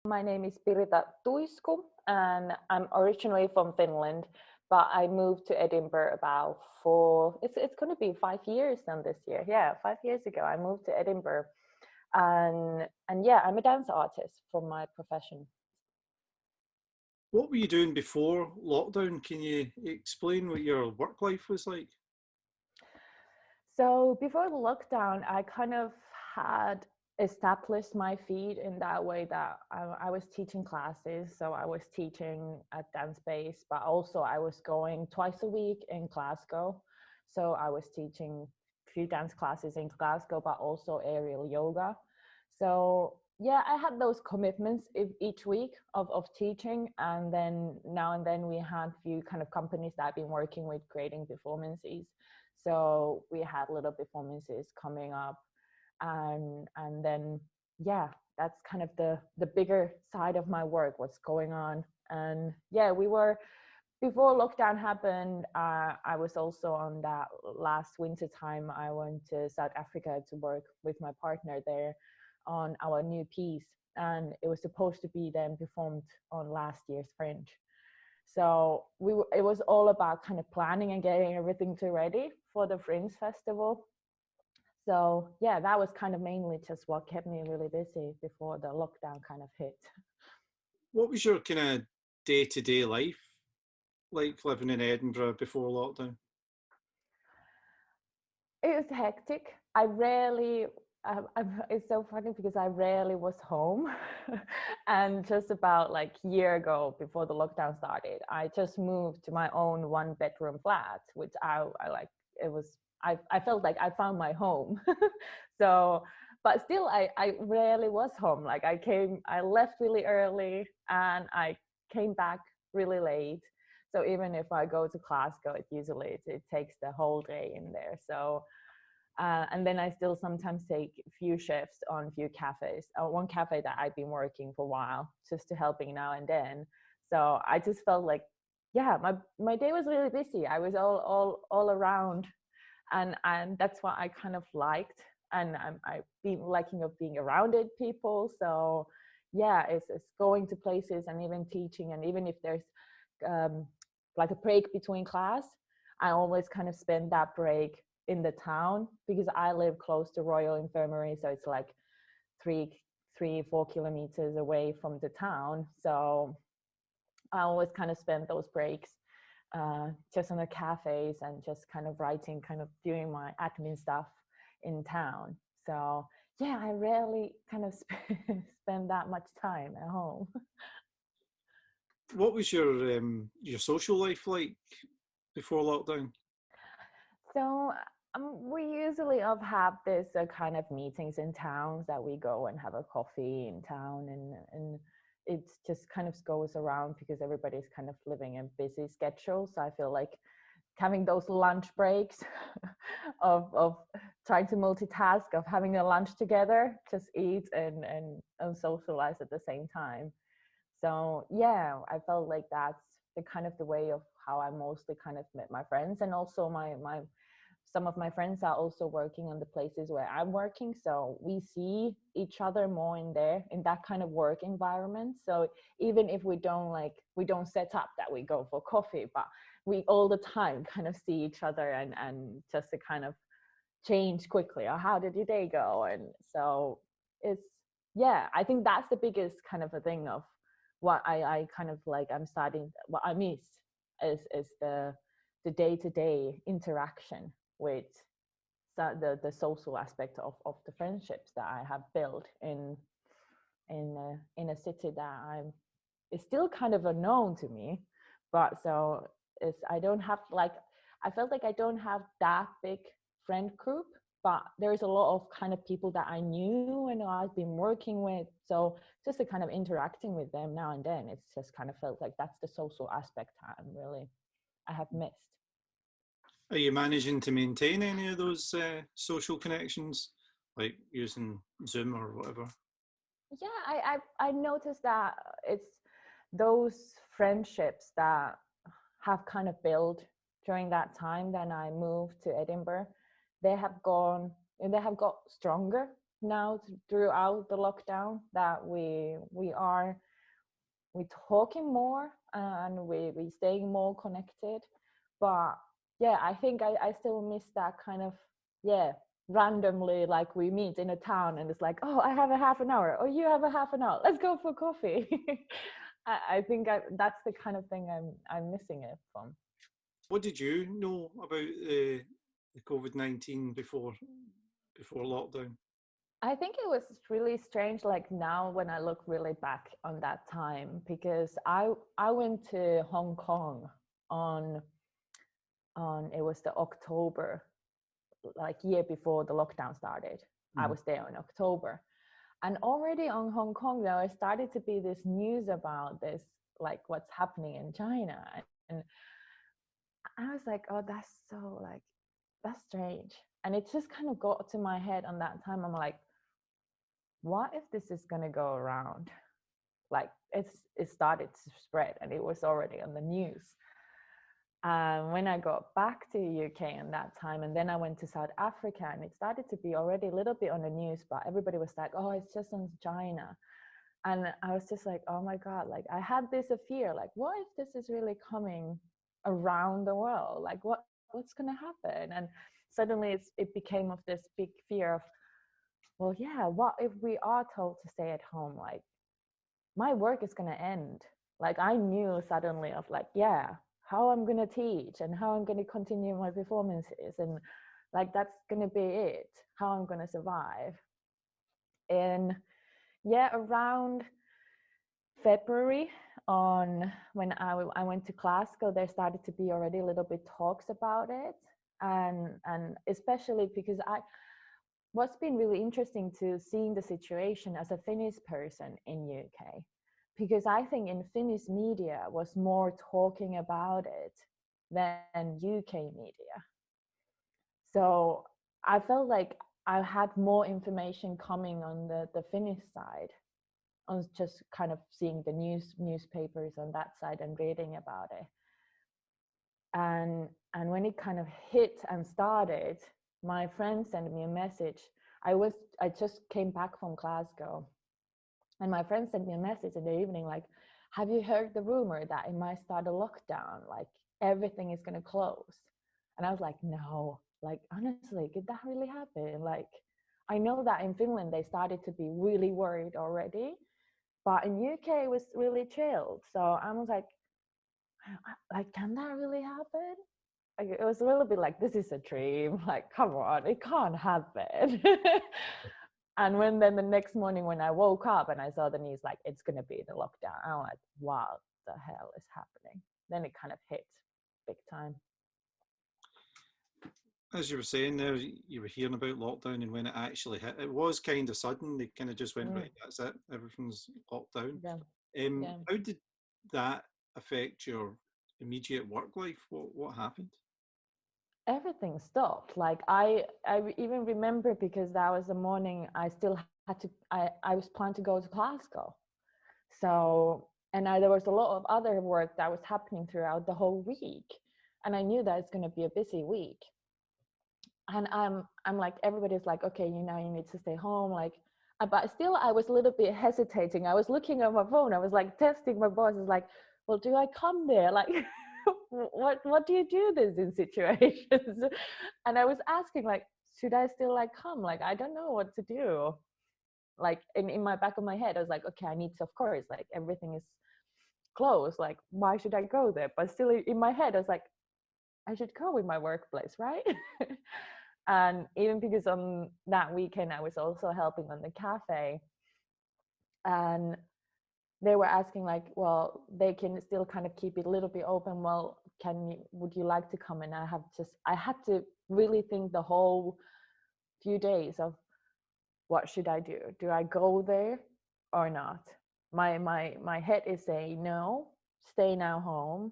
My name is Pirita Tuisku, and I'm originally from Finland, but I moved to Edinburgh about it's going to be 5 years now this year. Yeah, 5 years ago, I moved to Edinburgh, and yeah, I'm a dance artist from my profession. What were you doing before lockdown? Can you explain what your work life was like? So before the lockdown, I kind of had established my feet in that way that I was teaching classes. So I was teaching at dance base, but also I was going twice a week in Glasgow. So I was teaching a few dance classes in Glasgow, but also aerial yoga. So yeah, I had those commitments each week of teaching. And then now and then we had a few kind of companies that I've been working with creating performances. So we had little performances coming up, and then yeah, that's kind of the bigger side of my work, what's going on. And yeah, we were before lockdown happened. I was also on that last winter time. I went to South Africa to work with my partner there on our new piece, and it was supposed to be then performed on last year's Fringe. So it was all about kind of planning and getting everything to ready for the Fringe Festival. So yeah, that was kind of mainly just what kept me really busy before the lockdown kind of hit. What was your kind of day to day life like living in Edinburgh before lockdown? It was hectic. I rarely, it's so funny because I rarely was home. And just about like a year ago, before the lockdown started, I just moved to my own 1 bedroom flat, which I like, it was, I felt like I found my home. So, but still, I rarely was home. Like I left really early and I came back really late. So even if I go to Glasgow, it takes the whole day in there. So and then I still sometimes take a few shifts on a few cafes. One cafe that I've been working for a while, just to helping now and then. So I just felt like, yeah, my day was really busy. I was all around, and that's what I kind of liked. And I've been liking of being around it people. So yeah, it's going to places and even teaching, and even if there's um, like a break between class, I always kind of spend that break in the town because I live close to Royal Infirmary, so it's like three 4 kilometers away from the town. So I always kind of spend those breaks just on the cafes and just kind of writing, kind of doing my admin stuff in town. So yeah, I rarely kind of spend that much time at home. What was your social life like before lockdown? So we usually have this kind of meetings in towns that we go and have a coffee in town, and it just kind of goes around because everybody's kind of living a busy schedule. So I feel like having those lunch breaks of trying to multitask, of having a lunch together, just eat and socialize at the same time. So yeah, I felt like that's the kind of the way of how I mostly kind of met my friends. And also my some of my friends are also working on the places where I'm working, so we see each other more in there in that kind of work environment. So even if we don't set up that we go for coffee, but we all the time kind of see each other, and just to kind of change quickly, or how did your day go. And so it's, yeah, I think that's the biggest kind of a thing of what I kind of like, I'm starting, what I miss is the day-to-day interaction with the social aspect of the friendships that I have built in a city that I'm, is still kind of unknown to me. But so it's, I don't have like, I felt like I don't have that big friend group, but there's a lot of kind of people that I knew and I've been working with. So just the kind of interacting with them now and then, it's just kind of felt like that's the social aspect I have missed. Are you managing to maintain any of those social connections, like using Zoom or whatever? Yeah, I noticed that it's those friendships that have kind of built during that time. Then I moved to Edinburgh. They have gone, they have got stronger now throughout the lockdown that we talking more and we staying more connected. But yeah, I think I still miss that kind of, yeah, randomly, like we meet in a town and it's like, oh, I have a half an hour, or you have a half an hour, let's go for coffee. I think that's the kind of thing I'm missing it from. What did you know about the COVID-19 before lockdown? I think it was really strange, like now when I look really back on that time, because I went to Hong Kong on it was the October, like year before the lockdown started. I was there in October, and already on Hong Kong there started to be this news about this, like what's happening in China, and I was like, oh, that's so like that's strange, and it just kind of got to my head on that time. I'm like, what if this is gonna go around? Like it started to spread, and it was already on the news. When I got back to UK in that time, and then I went to South Africa, and it started to be already a little bit on the news, but everybody was like, "Oh, it's just on China," and I was just like, "Oh my god!" Like I had this fear, like, what if this is really coming around the world? Like what's gonna happen? And suddenly it became of this big fear of, well, yeah, what if we are told to stay at home? Like my work is going to end. Like I knew suddenly of like, yeah, how I'm going to teach and how I'm going to continue my performances, and like that's going to be it, how I'm going to survive. And yeah, around February, on when I went to Glasgow, there started to be already a little bit talks about it, and especially because what's been really interesting to seeing the situation as a Finnish person in UK, because I think in Finnish media was more talking about it than UK media. So I felt like I had more information coming on the Finnish side. I was just kind of seeing the newspapers on that side and reading about it. And when it kind of hit and started, my friend sent me a message. I just came back from Glasgow, and my friend sent me a message in the evening like, have you heard the rumor that it might start a lockdown, like everything is going to close? And I was like, no, like honestly, could that really happen? Like I know that in Finland they started to be really worried already, but in UK it was really chilled. So I was like, can that really happen? Like, it was a little bit like, this is a dream. Like, come on, it can't happen. And when then the next morning when I woke up and I saw the news, like it's gonna be the lockdown, I'm like, what the hell is happening? Then it kind of hit big time. As you were saying there, you were hearing about lockdown, and when it actually hit, it was kind of sudden. They kind of just went, Mm, right, that's it, everything's locked down. yeah, yeah. How did that affect your immediate work life? What happened? Everything stopped. Like even remember, because that was the morning I still had to. I was planning to go to Glasgow. So there was a lot of other work that was happening throughout the whole week, and I knew that it's going to be a busy week. And I'm like, everybody's like, okay, you need to stay home, like, but still I was a little bit hesitating. I was looking at my phone, I was like testing my boss, is like, well, do I come there, like what do you do this in situations? And I was asking like, should I still like come, like I don't know what to do. Like in my back of my head I was like, okay, I need to, of course, like everything is closed, like why should I go there? But still in my head I was like, I should go with my workplace, right? And even because on that weekend I was also helping on the cafe, and they were asking like, well, they can still kind of keep it a little bit open, well, would you like to come? And I had to really think the whole few days of, what should I do? Do I go there or not? My head is saying no, stay now home.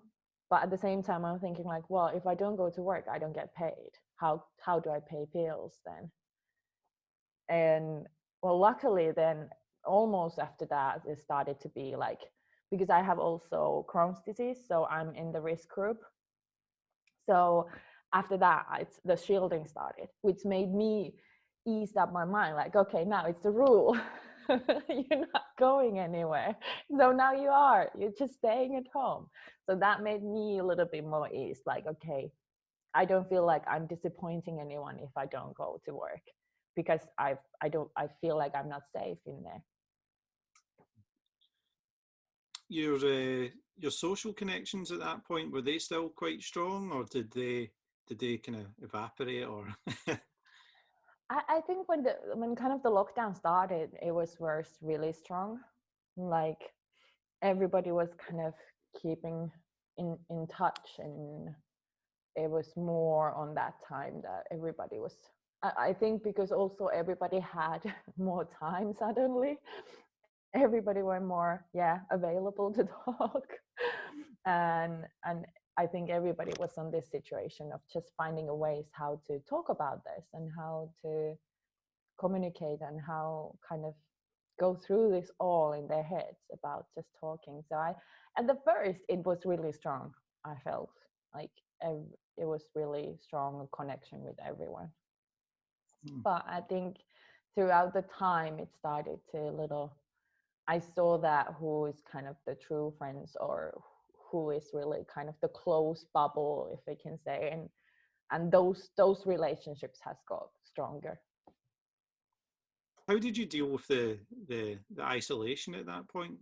But at the same time I'm thinking like, well, if I don't go to work I don't get paid. How do I pay bills then? And well, luckily then almost after that it started to be like, because I have also Crohn's disease, so I'm in the risk group. So after that the shielding started, which made me eased up my mind, like, okay, now it's the rule. You're not going anywhere, so now you're just staying at home. So that made me a little bit more eased, like, okay, I don't feel like I'm disappointing anyone if I don't go to work, because I feel like I'm not safe in there. Your social connections at that point, were they still quite strong, or did they kind of evaporate, or I think when kind of the lockdown started, it was really strong. Like everybody was kind of keeping in touch, and it was more on that time that everybody was. I think because also everybody had more time suddenly. Everybody were more available to talk, and I think everybody was on this situation of just finding a ways how to talk about this and how to communicate and how kind of go through this all in their heads about just talking. So at the first it was really strong. I felt like it was really strong connection with everyone. But I think throughout the time it started to little, I saw that who is kind of the true friends, or who is really kind of the close bubble, if we can say, and those relationships has got stronger. how did you deal with the isolation at that point?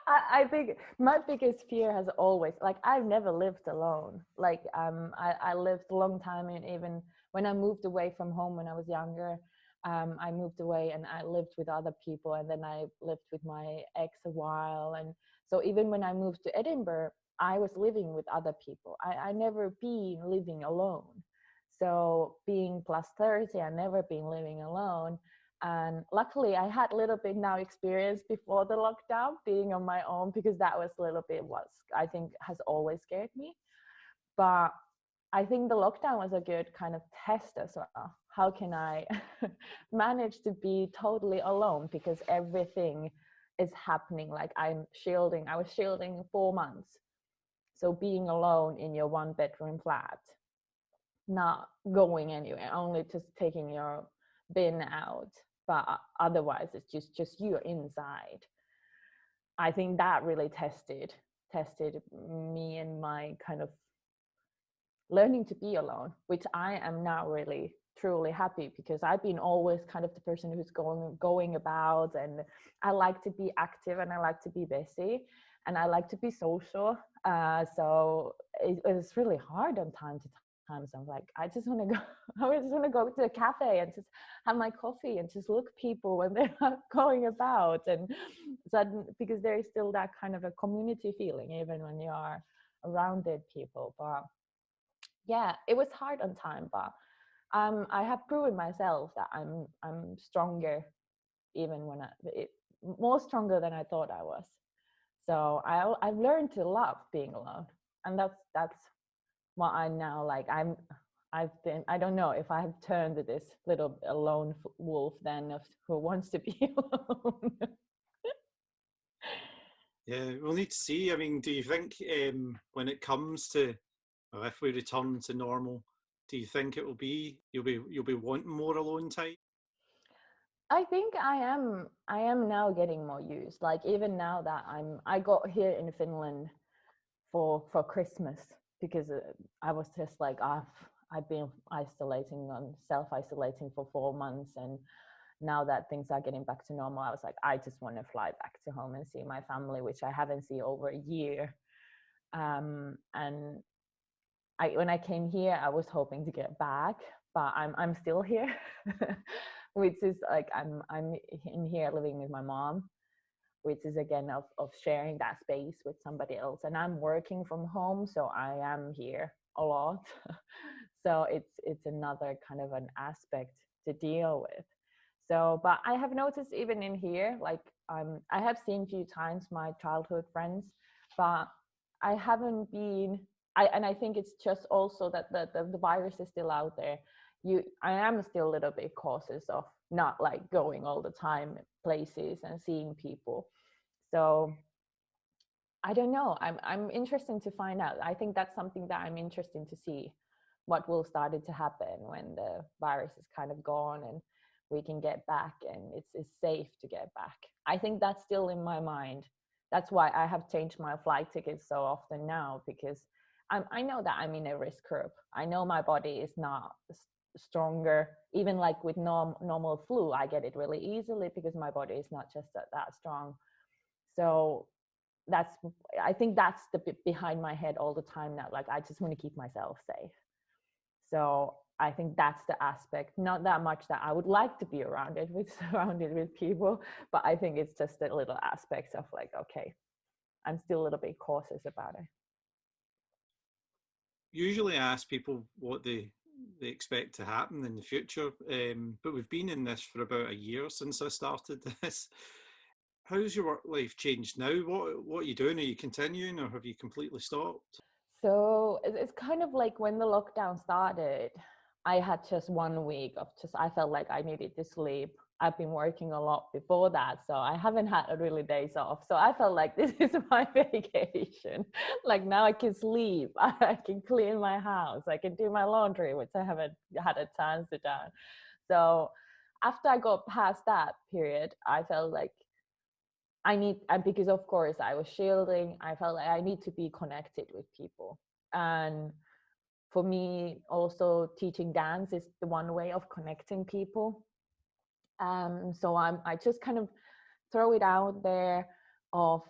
I think my biggest fear has always, like, I've never lived alone. Like I lived a long time, and even when I moved away from home when I was younger, I moved away and I lived with other people, and then I lived with my ex a while. And so even when I moved to Edinburgh, I was living with other people. I never been living alone. So being plus 30, I never been living alone. And luckily I had a little bit now experience before the lockdown being on my own, because that was a little bit what I think has always scared me. But I think the lockdown was a good kind of test as well. How can I manage to be totally alone, because everything is happening, like I was shielding 4 months. So being alone in your 1 bedroom flat, not going anywhere, only just taking your bin out, but otherwise it's just you inside. I think that really tested me and my kind of learning to be alone, which I am now really truly happy, because I've been always kind of the person who's going about, and I like to be active and I like to be busy and I like to be social. So it's really hard on time to time. So I'm like, I just want to go. I just want to go to a cafe and just have my coffee and just look people when they're not going about, and so because there is still that kind of a community feeling even when you are around people. But yeah, it was hard on time, but I have proven myself that I'm stronger, even when more stronger than I thought I was. So I've learned to love being alone, and that's what I now like. I don't know if I have turned to this little alone wolf then of who wants to be alone. Yeah, we'll need to see. I mean, do you think when it comes to, well, if we return to normal, do you think it will be you'll be wanting more alone time? I think I am now getting more used. Like even now that I got here in Finland for Christmas, because I was just like I've been isolating on self-isolating for 4 months, and now that things are getting back to normal, I was like, I just want to fly back to home and see my family, which I haven't seen over a year. And when I came here, I was hoping to get back, but I'm still here, which is like I'm in here living with my mom, which is again of sharing that space with somebody else. And I'm working from home, so I am here a lot. So it's another kind of an aspect to deal with. So, but I have noticed even in here, like I have seen a few times my childhood friends, but I haven't been. And I think it's just also that the virus is still out there. I am still a little bit cautious of not like going all the time places and seeing people. So I don't know. I'm interested to find out. I think that's something that I'm interested to see. what will started to happen when the virus is kind of gone and we can get back and it's safe to get back. I think that's still in my mind. That's why I have changed my flight tickets so often now, because I know that I'm in a risk group. I know my body is not stronger. Even like with normal flu, I get it really easily because my body is not just that strong. So that's, I think that's the bit behind my head all the time now. Like I just want to keep myself safe. So I think that's the aspect. Not that much that I would like to be surrounded with people, but I think it's just the little aspects of like, okay, I'm still a little bit cautious about it. Usually I ask people what they expect to happen in the future, but we've been in this for about a year since I started this. How's your work life changed now? What are you doing? Are you continuing, or have you completely stopped? So it's kind of like when the lockdown started, I had just 1 week of just, I felt like I needed to sleep. I've been working a lot before that, so I haven't had really days off. So I felt like this is my vacation. Like now I can sleep, I can clean my house, I can do my laundry, which I haven't had a chance to do. So after I got past that period, I felt like because of course I was shielding, I felt like I need to be connected with people. And for me, also teaching dance is the one way of connecting people. So I just kind of throw it out there of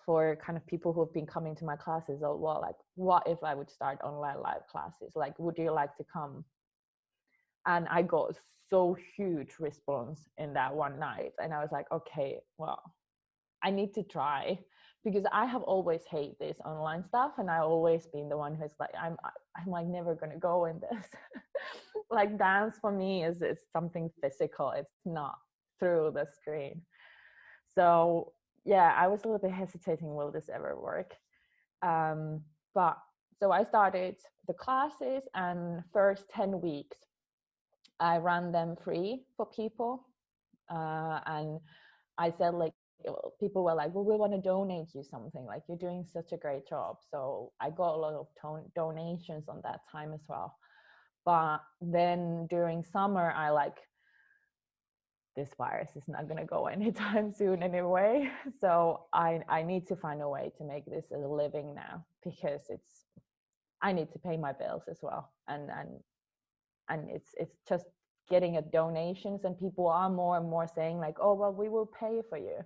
for kind of people who have been coming to my classes, or well, like what if I would start online live classes? Like, would you like to come? And I got so huge response in that one night, and I was like, okay, well, I need to try, because I have always hated this online stuff, and I always been the one who's like, I'm like never gonna go in this. Like dance for me is something physical. It's not through the screen. So yeah, I was a little bit hesitating, will this ever work? But so I started the classes, and first 10 weeks I ran them free for people. And I said, like, people were like, well, we want to donate you something, like you're doing such a great job. So I got a lot of donations on that time as well. But then during summer, I like, this virus is not going to go anytime soon anyway. So I need to find a way to make this a living now, because I need to pay my bills as well. And it's just getting at donations, and people are more and more saying like, oh, well, we will pay for you.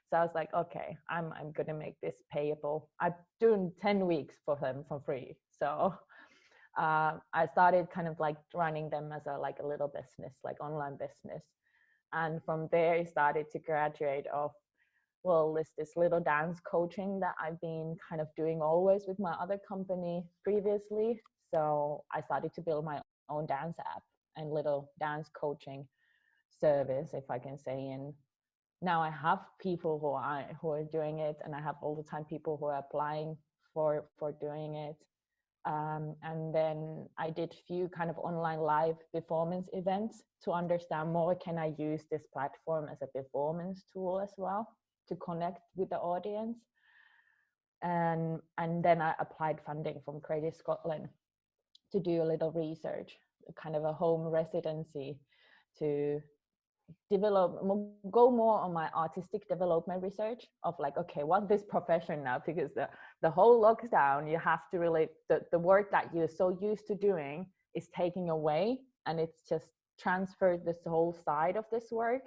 So I was like, okay, I'm gonna make this payable. I'm doing 10 weeks for them for free. So I started kind of like running them as a little business, like online business. And from there I started to graduate of, well, this little dance coaching that I've been kind of doing always with my other company previously. So I started to build my own dance app and little dance coaching service, if I can say. And now I have people who are doing it, and I have all the time people who are applying for doing it. And then I did a few kind of online live performance events to understand more, can I use this platform as a performance tool as well to connect with the audience. And then I applied funding from Creative Scotland to do a little research, kind of a home residency, to go more on my artistic development research of like, okay, what's this profession now? Because the whole lockdown, you have to really, the work that you're so used to doing is taking away, and it's just transferred this whole side of this work.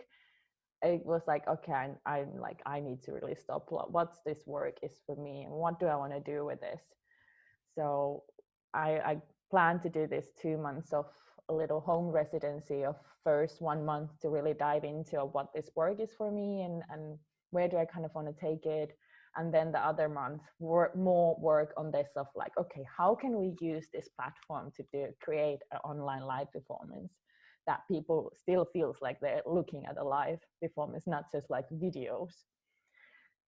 It was like, okay, I'm like, I need to really stop. What's this work is for me, and what do I want to do with this? So I plan to do this 2 months of a little home residency, of first 1 month to really dive into what this work is for me, and where do I kind of want to take it. And then the other month, more work on this of like, okay, how can we use this platform to create an online live performance that people still feels like they're looking at a live performance, not just like videos.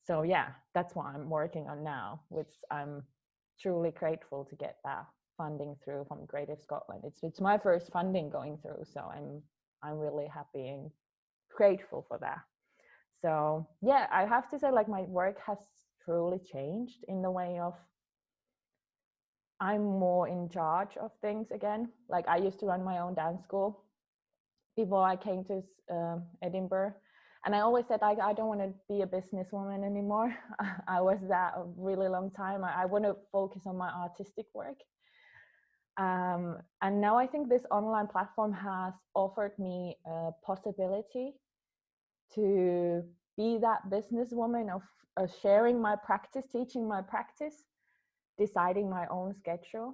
So yeah, that's what I'm working on now, which I'm truly grateful to get that funding through from Creative Scotland. It's my first funding going through, so I'm really happy and grateful for that. So yeah, I have to say, like, my work has truly changed in the way of, I'm more in charge of things again. Like I used to run my own dance school before I came to Edinburgh. And I always said, I don't want to be a businesswoman anymore. I was that a really long time. I want to focus on my artistic work. And now I think this online platform has offered me a possibility to be that businesswoman of sharing my practice, teaching my practice, deciding my own schedule,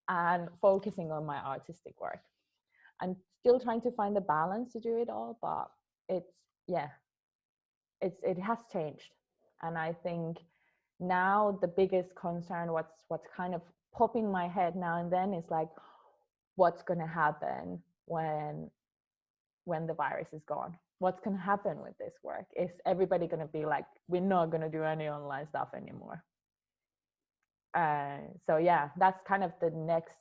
and focusing on my artistic work. I'm still trying to find the balance to do it all, but it has changed. And I think now the biggest concern, what's kind of popping my head now and then, is like, what's going to happen when the virus is gone? What's going to happen with this work? Is everybody going to be like, we're not going to do any online stuff anymore? So yeah, that's kind of the next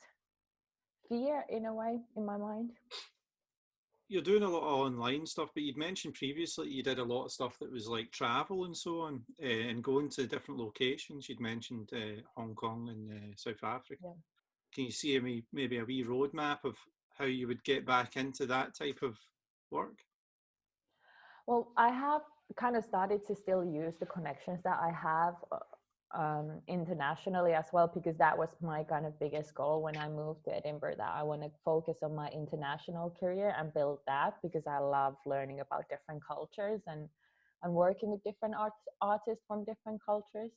fear in a way in my mind. You're doing a lot of online stuff, but you'd mentioned previously you did a lot of stuff that was like travel and so on, and going to different locations. You'd mentioned Hong Kong and South Africa. Yeah. Can you see maybe a wee roadmap of how you would get back into that type of work? Well, I have kind of started to still use the connections that I have internationally as well, because that was my kind of biggest goal when I moved to Edinburgh, that I want to focus on my international career and build that, because I love learning about different cultures and working with different artists from different cultures.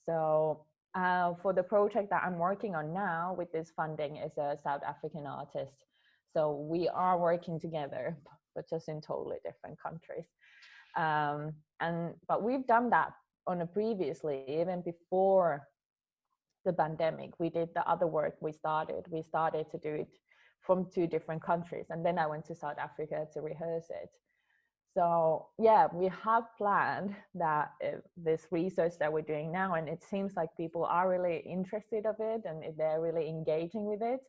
So for the project that I'm working on now with this funding is a South African artist. So we are working together, but just in totally different countries. But we've done that on a previously, even before the pandemic. We did the other work we started to do it from 2 different countries, and then I went to South Africa to rehearse it. So yeah, we have planned that this research that we're doing now, and it seems like people are really interested of it, and they're really engaging with it,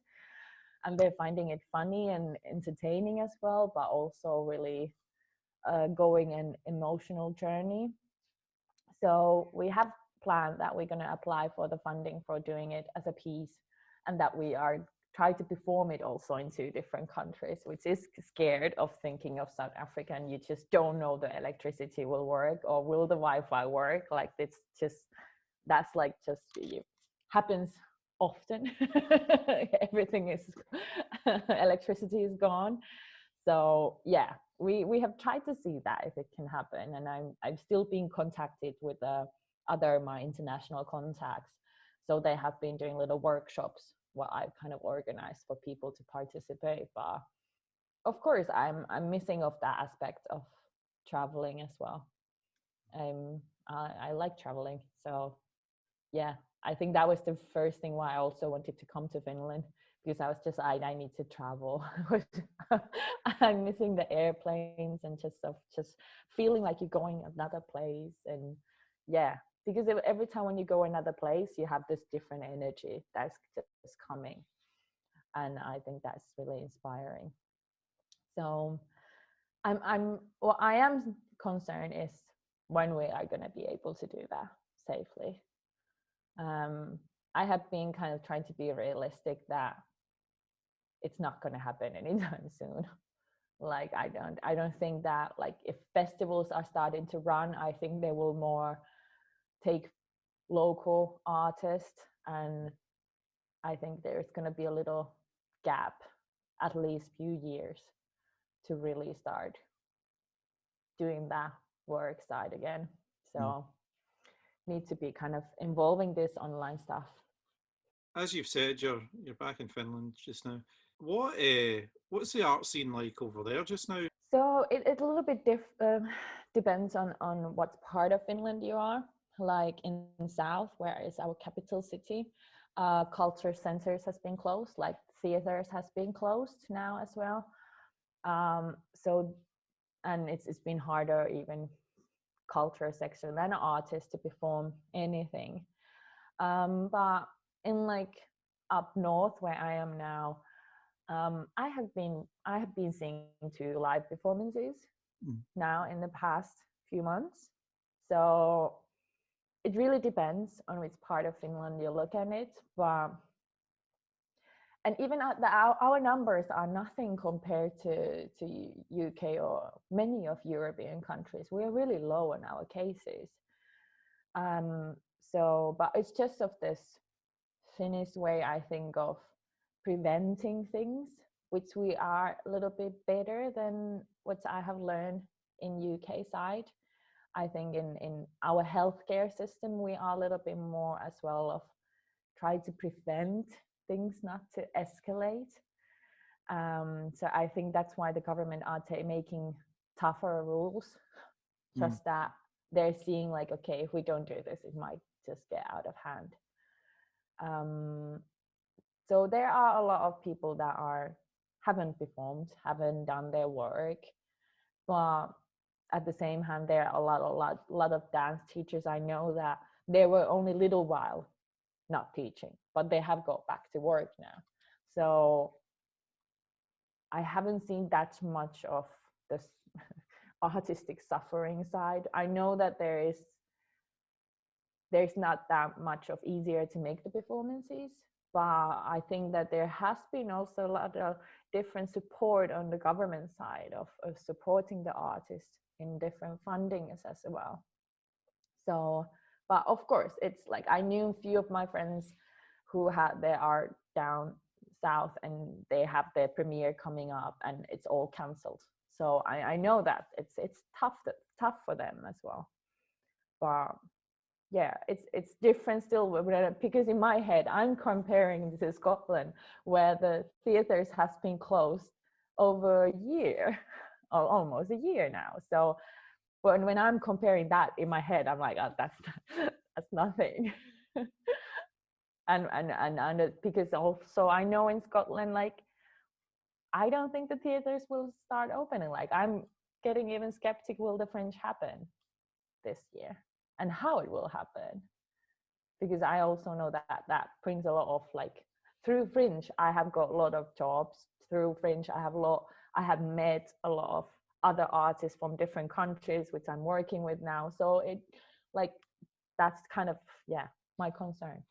and they're finding it funny and entertaining as well, but also really going an emotional journey. So we have planned that we're going to apply for the funding for doing it as a piece, and that we are try to perform it also in 2 different countries, which is scared of thinking of South Africa and you just don't know the electricity will work or will the Wi-Fi work. Like it's just, that's like just happens often. Everything is electricity is gone. So yeah, we have tried to see that if it can happen, and I'm still being contacted with other my international contacts. So they have been doing little workshops what I've kind of organized for people to participate. But of course, I'm missing of that aspect of traveling as well. I like traveling, so yeah, I think that was the first thing why I also wanted to come to Finland, because I was just I need to travel. I'm missing the airplanes and just feeling like you're going another place. And yeah, because every time when you go another place, you have this different energy that's just coming, and I think that's really inspiring. So what I am concerned is when we are going to be able to do that safely. I have been kind of trying to be realistic that it's not going to happen anytime soon. Like I don't think that, like, if festivals are starting to run, I think they will more take local artists, and I think there's going to be a little gap, at least few years, to really start doing that work side again. So need to be kind of involving this online stuff. As you've said, you're back in Finland just now. What's the art scene like over there just now? So it a little bit depends on what part of Finland you are. Like in south, where is our capital city, culture centers has been closed, like theaters has been closed now as well. So, and it's been harder, even culture section than artists, to perform anything. But in like up north where I am now, I have been seeing 2 live performances now in the past few months. So it really depends on which part of Finland you look at it, but and even at our numbers are nothing compared to UK or many of European countries. We are really low on our cases. So, but it's just of this Finnish way, I think, of preventing things, which we are a little bit better than what I have learned in UK side. I think in our healthcare system, we are a little bit more as well of try to prevent things not to escalate. So I think that's why the government are making tougher rules, just that they're seeing like, okay, if we don't do this, it might just get out of hand. So there are a lot of people that haven't performed, haven't done their work, but at the same hand, there are a lot of dance teachers I know that they were only a little while not teaching, but they have got back to work now. So I haven't seen that much of this artistic suffering side. I know that there's not that much of easier to make the performances, but I think that there has been also a lot of different support on the government side of supporting the artists in different fundings as well. So, but of course, it's like I knew a few of my friends who had their art down south and they have their premiere coming up and it's all cancelled. So I know that it's tough for them as well. But yeah, it's different still because in my head I'm comparing to Scotland where the theaters has been closed over a year or almost a year now. So when I'm comparing that in my head, I'm like, oh, that's nothing. and because also I know in Scotland, like I don't think the theaters will start opening. Like I'm getting even skeptical, will the Fringe happen this year and how it will happen? Because I also know that brings a lot of like through Fringe, I have got a lot of jobs. Through Fringe, I have met a lot of other artists from different countries, which I'm working with now. So it like that's kind of my concern.